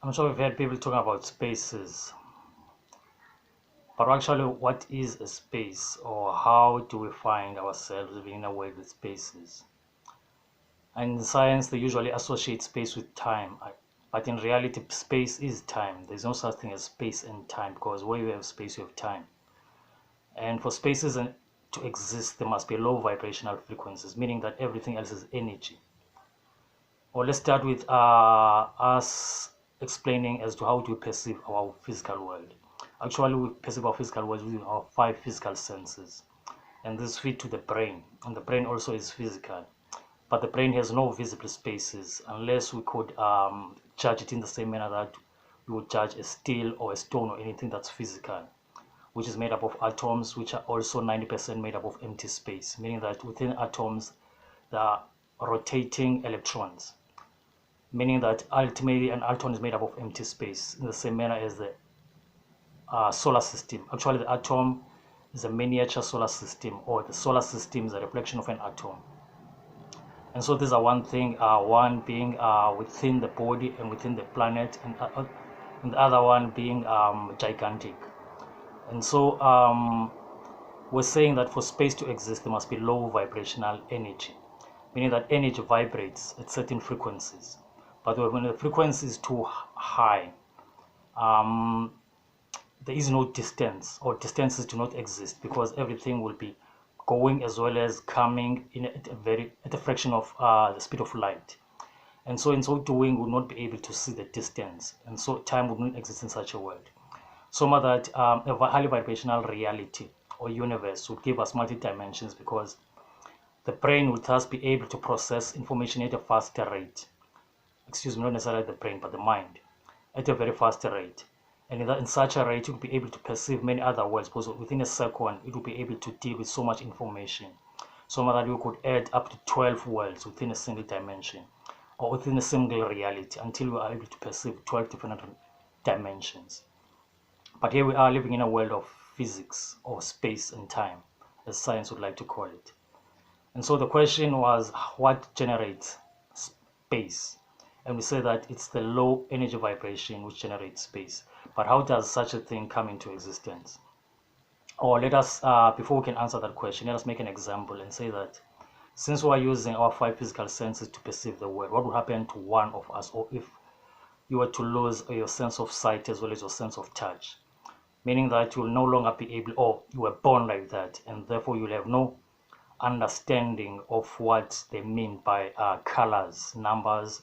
I'm sure we've heard people talking about spaces, but actually, what is a space, or how do we find ourselves living in a world with spaces? And in science, they usually associate space with time, but in reality, space is time. There's no such thing as space and time, because where you have space, you have time. And for spaces to exist, there must be low vibrational frequencies, meaning that everything else is energy. Or let's start with us explaining as to how do we perceive our physical world. Actually, we perceive our physical world using our 5 physical senses, and this fit to the brain, and the brain also is physical, but the brain has no visible spaces unless we could judge it in the same manner that we would judge a steel or a stone or anything that's physical, which is made up of atoms, which are also 90% made up of empty space, meaning that within atoms there are rotating electrons, meaning that ultimately an atom is made up of empty space in the same manner as the solar system. Actually, the atom is a miniature solar system, or the solar system is a reflection of an atom. And so these are one thing, one being within the body and within the planet, and the other one being gigantic. And so we're saying that for space to exist, there must be low vibrational energy, meaning that energy vibrates at certain frequencies. But when the frequency is too high, um, there is no distance, or distances do not exist, because everything will be going as well as coming at a fraction of the speed of light. And so in so doing, we'll not be able to see the distance, and so time would not exist in such a world. So much that a highly vibrational reality or universe would give us multi-dimensions, because the brain would thus be able to process information at a faster rate. Excuse me, not necessarily the brain, but the mind, at a very fast rate. And in such a rate, you'll be able to perceive many other worlds, because within a second, it will be able to deal with so much information. So much that you could add up to 12 worlds within a single dimension, or within a single reality, until we are able to perceive 12 different dimensions. But here we are living in a world of physics, or space and time, as science would like to call it. And so the question was, what generates space? And we say that it's the low energy vibration which generates space. But how does such a thing come into existence? Or let us, before we can answer that question, let us make an example and say that since we are using our 5 physical senses to perceive the world, what would happen to one of us, or if you were to lose your sense of sight as well as your sense of touch? Meaning that you will no longer be able, or you were born like that, and therefore you'll have no understanding of what they mean by colors, numbers,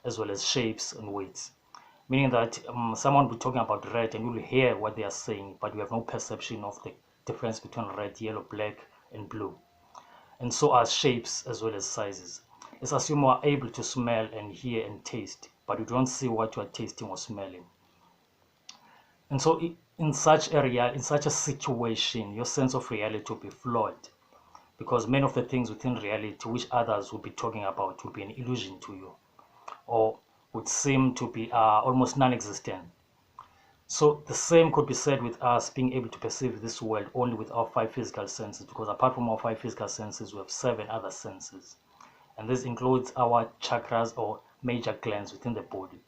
as well as shapes and weights. Meaning that someone will be talking about red and you'll hear what they are saying, but you have no perception of the difference between red, yellow, black, and blue. And so are shapes as well as sizes. Let's assume you are able to smell and hear and taste, but you don't see what you are tasting or smelling. And so in such a situation, your sense of reality will be flawed, because many of the things within reality which others will be talking about will be an illusion to you, or would seem to be almost non-existent. So the same could be said with us being able to perceive this world only with our 5 physical senses, because apart from our 5 physical senses, we have 7 other senses. And this includes our chakras, or major glands within the body.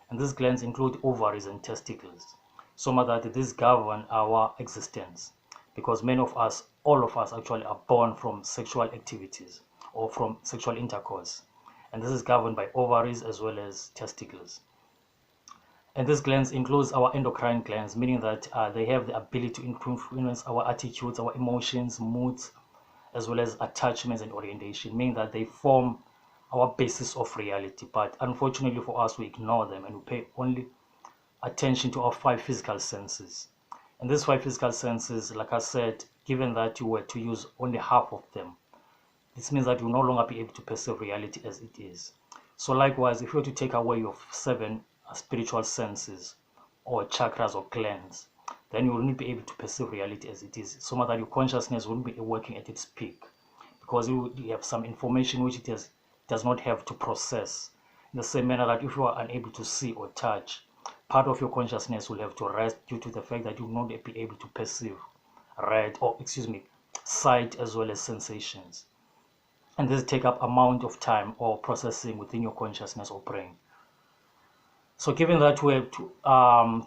And these glands include ovaries and testicles, so much that these govern our existence, because many of us, all of us actually, are born from sexual activities or from sexual intercourse, and this is governed by ovaries as well as testicles. And these glands includes our endocrine glands, meaning that they have the ability to influence our attitudes, our emotions, moods, as well as attachments and orientation, meaning that they form our basis of reality. But unfortunately for us, we ignore them and we pay only attention to our 5 physical senses. And these 5 physical senses, like I said, given that you were to use only half of them, this means that you will no longer be able to perceive reality as it is. So likewise, if you were to take away your 7 spiritual senses, or chakras, or glands, then you will not be able to perceive reality as it is, so much that your consciousness will not be working at its peak, because you have some information which it does not have to process. In the same manner that if you are unable to see or touch, part of your consciousness will have to rest due to the fact that you will not be able to perceive sight as well as sensations. And this take up amount of time or processing within your consciousness or brain. So given that we have to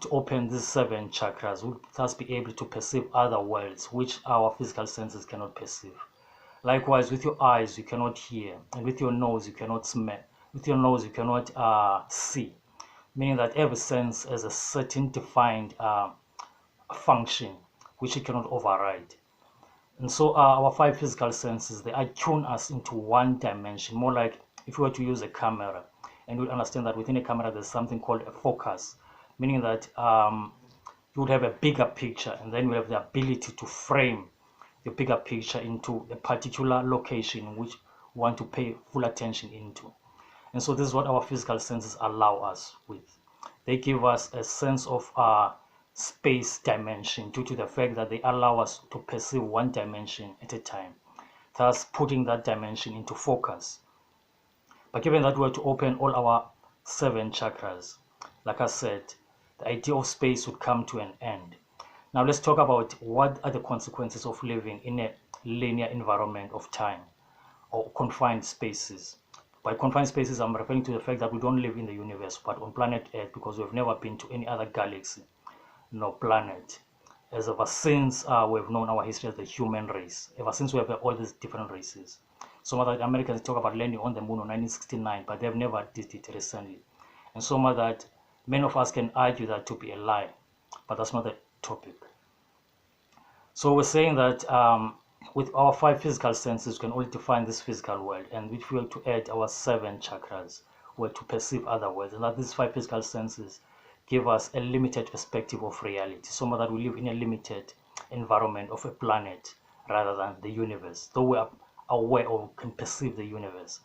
open these 7 chakras, we'll thus be able to perceive other worlds which our physical senses cannot perceive. Likewise, with your eyes, you cannot hear, and with your nose, you cannot smell. With your nose, you cannot see, meaning that every sense has a certain defined function which it cannot override. And so our 5 physical senses, they attune us into one dimension, more like if you were to use a camera, and you'll understand that within a camera there's something called a focus, meaning that you would have a bigger picture, and then you have the ability to frame your bigger picture into a particular location which you want to pay full attention into. And so this is what our physical senses allow us with. They give us a sense of space dimension due to the fact that they allow us to perceive one dimension at a time, thus putting that dimension into focus. But given that we were to open all our 7 chakras, like I said, the idea of space would come to an end. Now let's talk about what are the consequences of living in a linear environment of time or confined spaces. By confined spaces, I'm referring to the fact that we don't live in the universe, but on planet Earth, because we've never been to any other galaxy, no planet. As ever since we've known our history as the human race, ever since we have all these different races. Some of the Americans talk about landing on the moon in 1969, but they've never did it recently. And some of that, many of us can argue that to be a lie, but that's not the topic. So we're saying that with our 5 physical senses, we can only define this physical world, and if we were to add our 7 chakras, we're to perceive other worlds, and that these 5 physical senses give us a limited perspective of reality, so that we live in a limited environment of a planet rather than the universe, though we are aware or can perceive the universe,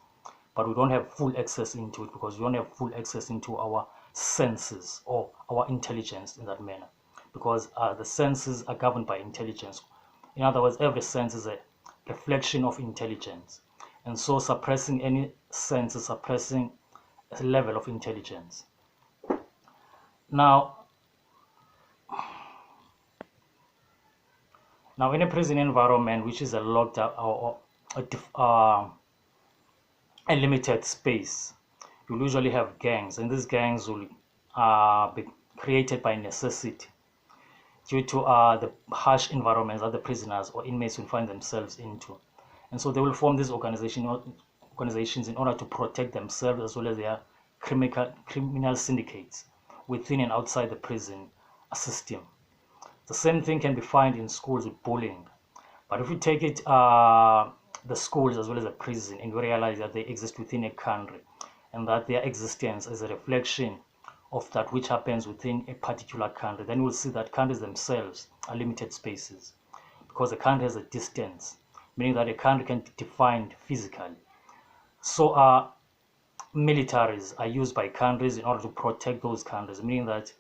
but we don't have full access into it because we don't have full access into our senses or our intelligence in that manner, because the senses are governed by intelligence. In other words, every sense is a reflection of intelligence, and so suppressing any sense is suppressing a level of intelligence. Now in a prison environment, which is a locked up or a limited space, you usually have gangs, and these gangs will be created by necessity due to the harsh environments that the prisoners or inmates will find themselves into. And so they will form these organizations in order to protect themselves as well as their criminal syndicates within and outside the prison system. The same thing can be found in schools with bullying. But if we take it the schools as well as the prison, and we realize that they exist within a country, and that their existence is a reflection of that which happens within a particular country, then we'll see that countries themselves are limited spaces, because a country has a distance, meaning that a country can be defined physically. So militaries are used by countries in order to protect those countries, meaning that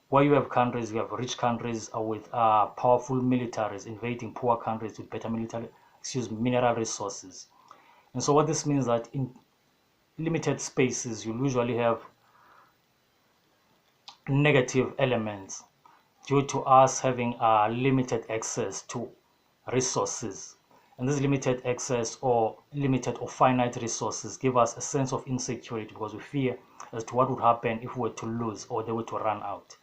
where you have countries, you have rich countries with powerful militaries invading poor countries with better mineral resources. And so what this means that in limited spaces, you usually have negative elements due to us having limited access to resources. And this limited access or limited or finite resources give us a sense of insecurity, because we fear as to what would happen if we were to lose or they were to run out.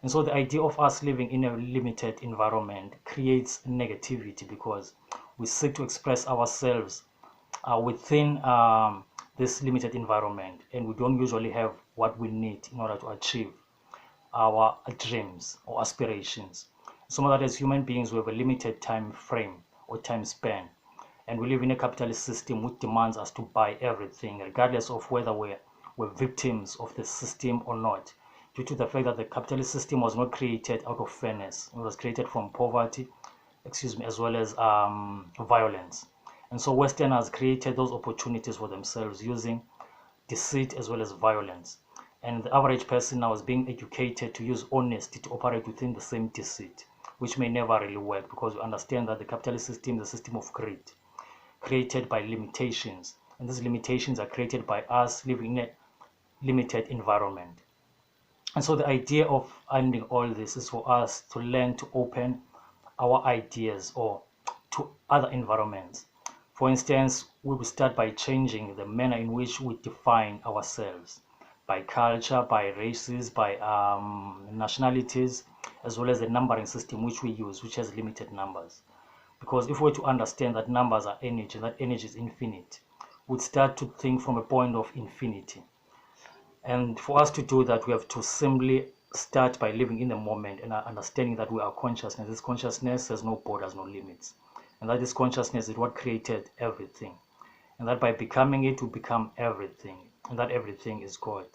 And so the idea of us living in a limited environment creates negativity, because we seek to express ourselves within this limited environment, and we don't usually have what we need in order to achieve our dreams or aspirations. So that as human beings, we have a limited time frame or time span, and we live in a capitalist system which demands us to buy everything, regardless of whether we're victims of the system or not, due to the fact that the capitalist system was not created out of fairness. It was created from poverty, as well as violence. And so Westerners created those opportunities for themselves using deceit as well as violence. And the average person now is being educated to use honesty to operate within the same deceit, which may never really work, because we understand that the capitalist system is a system of greed, created by limitations. And these limitations are created by us living in a limited environment. And so the idea of ending all this is for us to learn to open our ideas or to other environments. For instance, we will start by changing the manner in which we define ourselves. by culture, by races, by nationalities, as well as the numbering system which we use, which has limited numbers. Because if we were to understand that numbers are energy, that energy is infinite, we'd start to think from a point of infinity. And for us to do that, we have to simply start by living in the moment and understanding that we are consciousness. This consciousness has no borders, no limits. And that this consciousness is what created everything. And that by becoming it, we become everything. And that everything is God.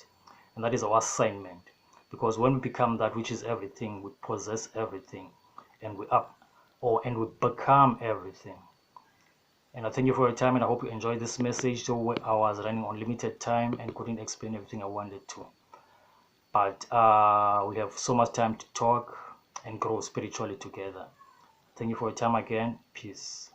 And that is our assignment. Because when we become that which is everything, we possess everything. And we become everything. And I thank you for your time, and I hope you enjoyed this message. So I was running on limited time and couldn't explain everything I wanted to. But we have so much time to talk and grow spiritually together. Thank you for your time again. Peace.